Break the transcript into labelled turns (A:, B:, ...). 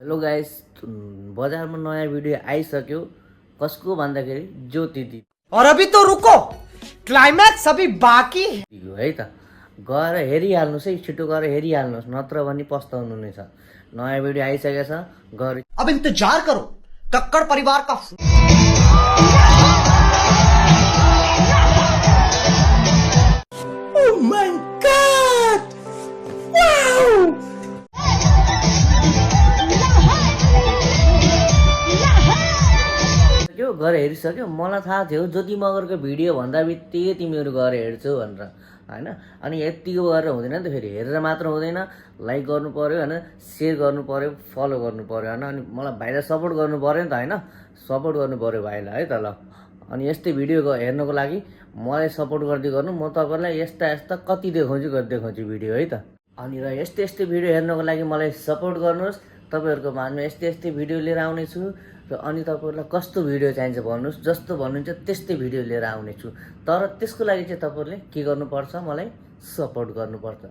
A: Hello guys, बजारमा नयाँ video आइसक्यो। कसको भन्दाखेरि ज्योति दिदी
B: और अभी तो रुको, क्लाइमैक्स अभी बाकी है।
A: है त गएर हेरिहाल्नुहोस् है, छिटो गएर हेरिहाल्नुहोस्, नत्र भने पस्ताउनु नै छ। नयाँ भिडियो आइसकेको छ, गएर
B: अब इंतजार करो कक्कड़ परिवार का। Oh my God! Wow!
A: सक्यो, गएर हेरिसक्यो। मलाई थाहा थियो ज्योति मगरको भिडियो भन्दा बित्तिकै तिमीहरू गएर हेर्छौ भनेर, होइन? अनि यतिको गरेर हुँदैन नि त, फेरि हेरेर मात्र हुँदैन, लाइक गर्नु पऱ्यो होइन, सेयर गर्नु पऱ्यो, फलो गर्नु पऱ्यो होइन। अनि मलाई भाइलाई सपोर्ट गर्नु पऱ्यो नि त होइन, सपोर्ट गर्नु पऱ्यो भाइलाई है त। ल, अनि यस्तै भिडियो हेर्नुको लागि मलाई सपोर्ट गर्दै गर्नु। म तपाईँलाई यस्ता यस्ता कति देखाउँछु भिडियो है त। अनि र यस्तै भिडियो हेर्नको लागि मलाई सपोर्ट गर्नुहोस्। तपाईँहरूको माझमा यस्तै भिडियो लिएर आउनेछु। र अनि तपाईँहरूलाई कस्तो भिडियो चाहिन्छ भन्नुहोस्, जस्तो भन्नुहुन्छ त्यस्तै भिडियो लिएर आउनेछु। तर त्यसको लागि चाहिँ तपाईँहरूले के गर्नुपर्छ, मलाई सपोर्ट गर्नुपर्छ।